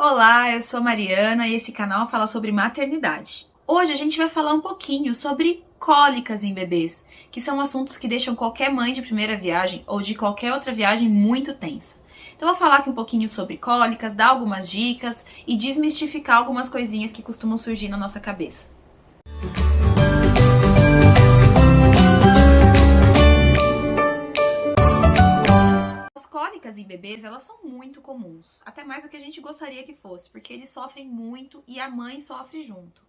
Olá, eu sou Mariana e esse canal fala sobre maternidade. Hoje a gente vai falar um pouquinho sobre cólicas em bebês, que são assuntos que deixam qualquer mãe de primeira viagem ou de qualquer outra viagem muito tensa. Então eu vou falar aqui um pouquinho sobre cólicas, dar algumas dicas e desmistificar algumas coisinhas que costumam surgir na nossa cabeça. As cólicas em bebês, elas são muito comuns, até mais do que a gente gostaria que fosse, porque eles sofrem muito e a mãe sofre junto.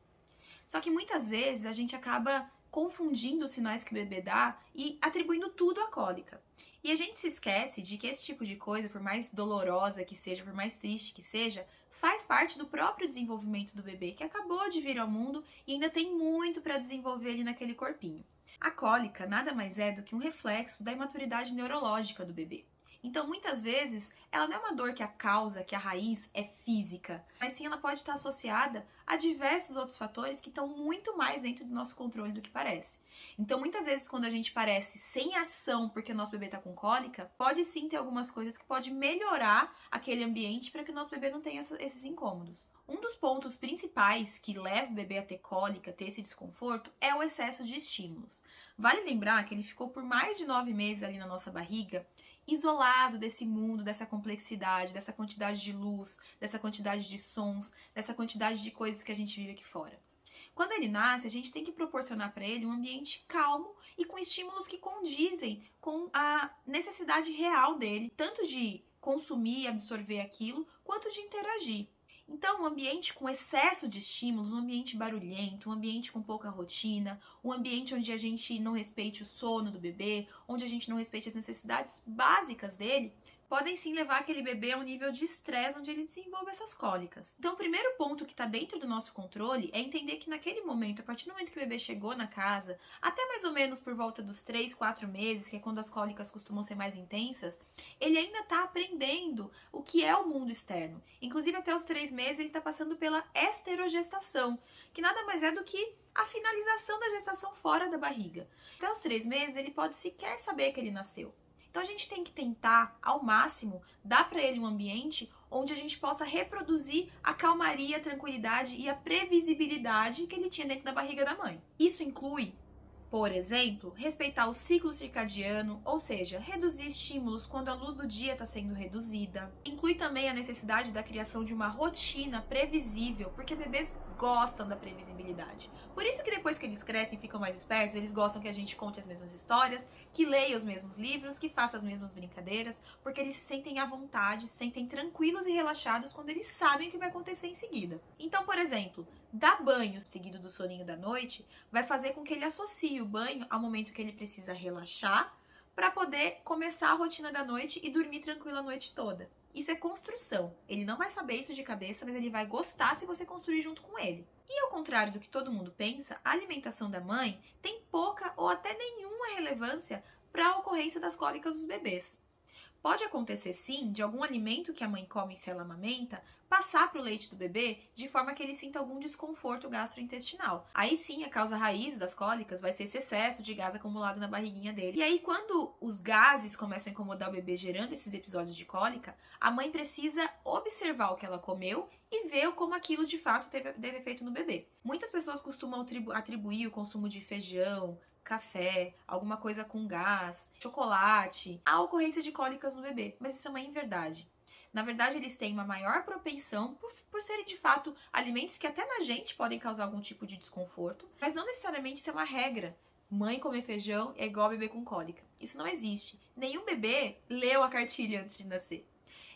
Só que muitas vezes a gente acaba confundindo os sinais que o bebê dá e atribuindo tudo à cólica. E a gente se esquece de que esse tipo de coisa, por mais dolorosa que seja, por mais triste que seja, faz parte do próprio desenvolvimento do bebê, que acabou de vir ao mundo e ainda tem muito para desenvolver ali naquele corpinho. A cólica nada mais é do que um reflexo da imaturidade neurológica do bebê. Então, muitas vezes, ela não é uma dor que a causa, que a raiz é física, mas sim ela pode estar associada a diversos outros fatores que estão muito mais dentro do nosso controle do que parece. Então, muitas vezes, quando a gente parece sem ação porque o nosso bebê está com cólica, pode sim ter algumas coisas que pode melhorar aquele ambiente para que o nosso bebê não tenha esses incômodos. Um dos pontos principais que leva o bebê a ter cólica, ter esse desconforto, é o excesso de estímulos. Vale lembrar que ele ficou por mais de 9 meses ali na nossa barriga, isolado desse mundo, dessa complexidade, dessa quantidade de luz, dessa quantidade de sons, dessa quantidade de coisas que a gente vive aqui fora. Quando ele nasce, a gente tem que proporcionar para ele um ambiente calmo e com estímulos que condizem com a necessidade real dele, tanto de consumir e absorver aquilo, quanto de interagir. Então, um ambiente com excesso de estímulos, um ambiente barulhento, um ambiente com pouca rotina, um ambiente onde a gente não respeite o sono do bebê, onde a gente não respeite as necessidades básicas dele, podem sim levar aquele bebê a um nível de estresse onde ele desenvolve essas cólicas. Então, o primeiro ponto que está dentro do nosso controle é entender que naquele momento, a partir do momento que o bebê chegou na casa, até mais ou menos por volta dos 3, 4 meses, que é quando as cólicas costumam ser mais intensas, ele ainda está aprendendo o que é o mundo externo. Inclusive, até os 3 meses, ele está passando pela esterogestação, que nada mais é do que a finalização da gestação fora da barriga. Até os 3 meses, ele pode sequer saber que ele nasceu. Então a gente tem que tentar, ao máximo, dar para ele um ambiente onde a gente possa reproduzir a calmaria, a tranquilidade e a previsibilidade que ele tinha dentro da barriga da mãe. Isso inclui, por exemplo, respeitar o ciclo circadiano, ou seja, reduzir estímulos quando a luz do dia está sendo reduzida. Inclui também a necessidade da criação de uma rotina previsível, porque bebês gostam da previsibilidade. Por isso que depois que eles crescem e ficam mais espertos, eles gostam que a gente conte as mesmas histórias, que leia os mesmos livros, que faça as mesmas brincadeiras, porque eles se sentem à vontade, se sentem tranquilos e relaxados quando eles sabem o que vai acontecer em seguida. Então, por exemplo, dar banho seguido do soninho da noite vai fazer com que ele associe o banho ao momento que ele precisa relaxar para poder começar a rotina da noite e dormir tranquilo a noite toda. Isso é construção. Ele não vai saber isso de cabeça, mas ele vai gostar se você construir junto com ele. E ao contrário do que todo mundo pensa, a alimentação da mãe tem pouca ou até nenhuma relevância para a ocorrência das cólicas dos bebês. Pode acontecer sim de algum alimento que a mãe come se ela amamenta passar para o leite do bebê de forma que ele sinta algum desconforto gastrointestinal. Aí sim, a causa raiz das cólicas vai ser esse excesso de gás acumulado na barriguinha dele. E aí, quando os gases começam a incomodar o bebê gerando esses episódios de cólica, a mãe precisa observar o que ela comeu e ver como aquilo de fato teve efeito no bebê. Muitas pessoas costumam atribuir o consumo de feijão, café, alguma coisa com gás, chocolate, a ocorrência de cólicas no bebê. Mas isso é uma inverdade. Na verdade, eles têm uma maior propensão por serem, de fato, alimentos que até na gente podem causar algum tipo de desconforto, mas não necessariamente isso é uma regra. Mãe comer feijão é igual bebê com cólica. Isso não existe. Nenhum bebê leu a cartilha antes de nascer.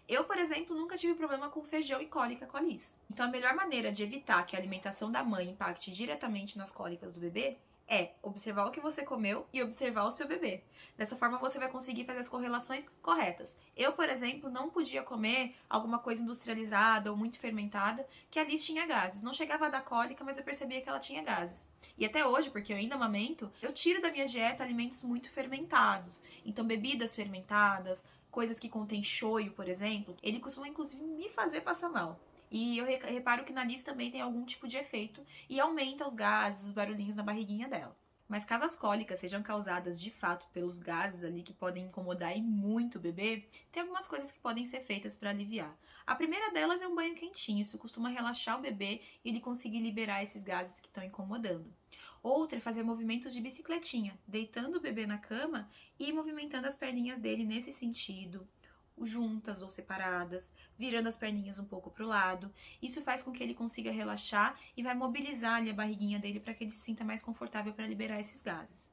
Eu, por exemplo, nunca tive problema com feijão e cólica com a Liz. Então, a melhor maneira de evitar que a alimentação da mãe impacte diretamente nas cólicas do bebê é observar o que você comeu e observar o seu bebê. Dessa forma, você vai conseguir fazer as correlações corretas. Eu, por exemplo, não podia comer alguma coisa industrializada ou muito fermentada que a Liz tinha gases. Não chegava a dar cólica, mas eu percebia que ela tinha gases. E até hoje, porque eu ainda amamento, eu tiro da minha dieta alimentos muito fermentados. Então, bebidas fermentadas, coisas que contêm shoyu, por exemplo, ele costuma, inclusive, me fazer passar mal. E eu reparo que na Liz também tem algum tipo de efeito e aumenta os gases, os barulhinhos na barriguinha dela. Mas caso as cólicas sejam causadas de fato pelos gases ali que podem incomodar e muito o bebê, tem algumas coisas que podem ser feitas para aliviar. A primeira delas é um banho quentinho, isso costuma relaxar o bebê e ele conseguir liberar esses gases que estão incomodando. Outra é fazer movimentos de bicicletinha, deitando o bebê na cama e movimentando as perninhas dele nesse sentido, juntas ou separadas, virando as perninhas um pouco para o lado. Isso faz com que ele consiga relaxar e vai mobilizar ali a barriguinha dele para que ele se sinta mais confortável para liberar esses gases.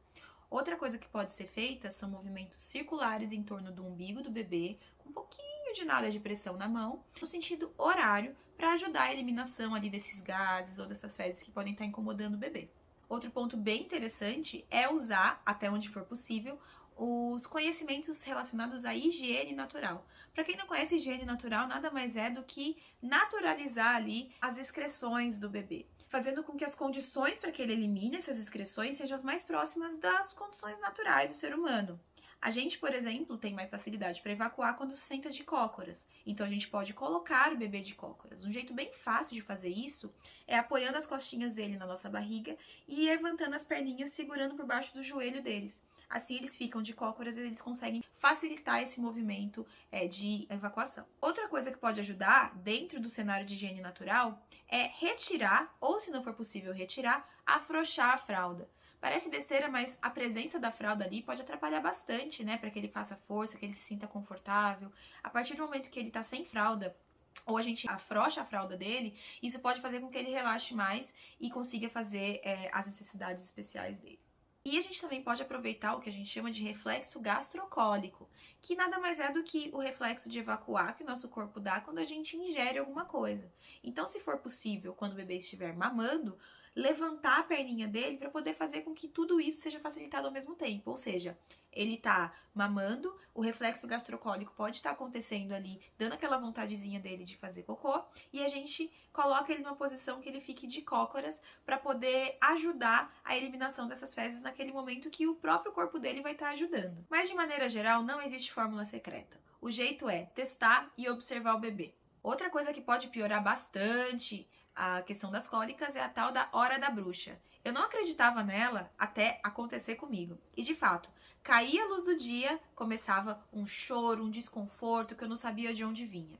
Outra coisa que pode ser feita são movimentos circulares em torno do umbigo do bebê, com um pouquinho de nada de pressão na mão, no sentido horário, para ajudar a eliminação ali desses gases ou dessas fezes que podem estar incomodando o bebê. Outro ponto bem interessante é usar, até onde for possível, os conhecimentos relacionados à higiene natural. Para quem não conhece, higiene natural nada mais é do que naturalizar ali as excreções do bebê, fazendo com que as condições para que ele elimine essas excreções sejam as mais próximas das condições naturais do ser humano. A gente, por exemplo, tem mais facilidade para evacuar quando se senta de cócoras. Então a gente pode colocar o bebê de cócoras. Um jeito bem fácil de fazer isso é apoiando as costinhas dele na nossa barriga e levantando as perninhas segurando por baixo do joelho deles. Assim eles ficam de cócoras e eles conseguem facilitar esse movimento de evacuação. Outra coisa que pode ajudar dentro do cenário de higiene natural é retirar, ou se não for possível retirar, afrouxar a fralda. Parece besteira, mas a presença da fralda ali pode atrapalhar bastante, né? Para que ele faça força, que ele se sinta confortável. A partir do momento que ele tá sem fralda, ou a gente afrouxa a fralda dele, isso pode fazer com que ele relaxe mais e consiga fazer as necessidades especiais dele. E a gente também pode aproveitar o que a gente chama de reflexo gastrocólico, que nada mais é do que o reflexo de evacuar que o nosso corpo dá quando a gente ingere alguma coisa. Então, se for possível, quando o bebê estiver mamando, levantar a perninha dele para poder fazer com que tudo isso seja facilitado ao mesmo tempo. Ou seja, ele tá mamando, o reflexo gastrocólico pode estar acontecendo ali, dando aquela vontadezinha dele de fazer cocô, e a gente coloca ele numa posição que ele fique de cócoras para poder ajudar a eliminação dessas fezes naquele momento que o próprio corpo dele vai estar ajudando. Mas de maneira geral, não existe fórmula secreta. O jeito é testar e observar o bebê. Outra coisa que pode piorar bastante a questão das cólicas é a tal da hora da bruxa. Eu não acreditava nela até acontecer comigo. E de fato, caía a luz do dia, começava um choro, um desconforto que eu não sabia de onde vinha.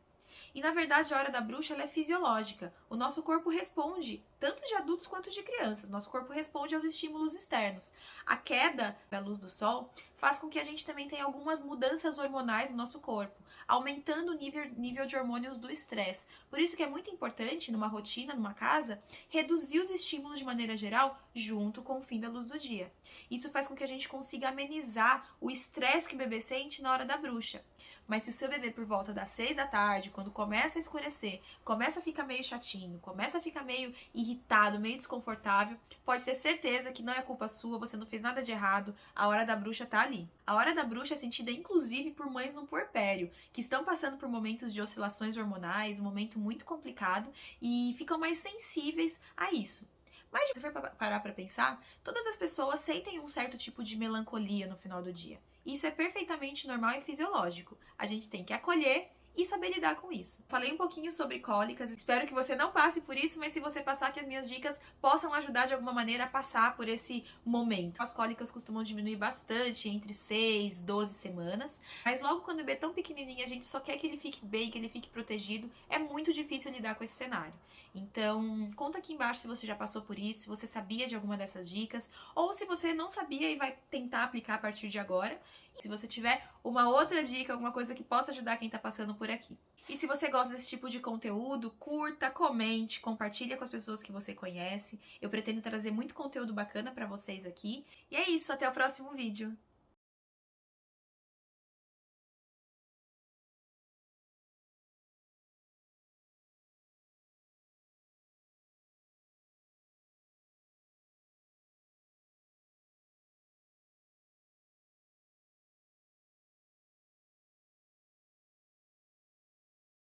E na verdade a hora da bruxa ela é fisiológica. O nosso corpo responde, tanto de adultos quanto de crianças. Nosso corpo responde aos estímulos externos. A queda da luz do sol faz com que a gente também tenha algumas mudanças hormonais no nosso corpo, aumentando o nível de hormônios do estresse. Por isso que é muito importante, numa rotina, numa casa, reduzir os estímulos de maneira geral junto com o fim da luz do dia. Isso faz com que a gente consiga amenizar o estresse que o bebê sente na hora da bruxa. Mas se o seu bebê por volta das 6 da tarde, quando começa a escurecer, começa a ficar meio chatinho, começa a ficar meio irritado, meio desconfortável, pode ter certeza que não é culpa sua, você não fez nada de errado, a hora da bruxa tá ali. A hora da bruxa é sentida inclusive por mães no puerpério, que estão passando por momentos de oscilações hormonais, um momento muito complicado e ficam mais sensíveis a isso. Mas se for parar pra pensar, todas as pessoas sentem um certo tipo de melancolia no final do dia. Isso é perfeitamente normal e fisiológico. A gente tem que acolher e saber lidar com isso. Falei um pouquinho sobre cólicas, espero que você não passe por isso, mas se você passar, que as minhas dicas possam ajudar de alguma maneira a passar por esse momento. As cólicas costumam diminuir bastante entre 6 e 12 semanas, mas logo quando o bebê é tão pequenininho, a gente só quer que ele fique bem, que ele fique protegido, é muito difícil lidar com esse cenário. Então, conta aqui embaixo se você já passou por isso, se você sabia de alguma dessas dicas, ou se você não sabia e vai tentar aplicar a partir de agora. Se você tiver uma outra dica, alguma coisa que possa ajudar quem tá passando por aqui. E se você gosta desse tipo de conteúdo, curta, comente, compartilha com as pessoas que você conhece. Eu pretendo trazer muito conteúdo bacana pra vocês aqui. E é isso, até o próximo vídeo.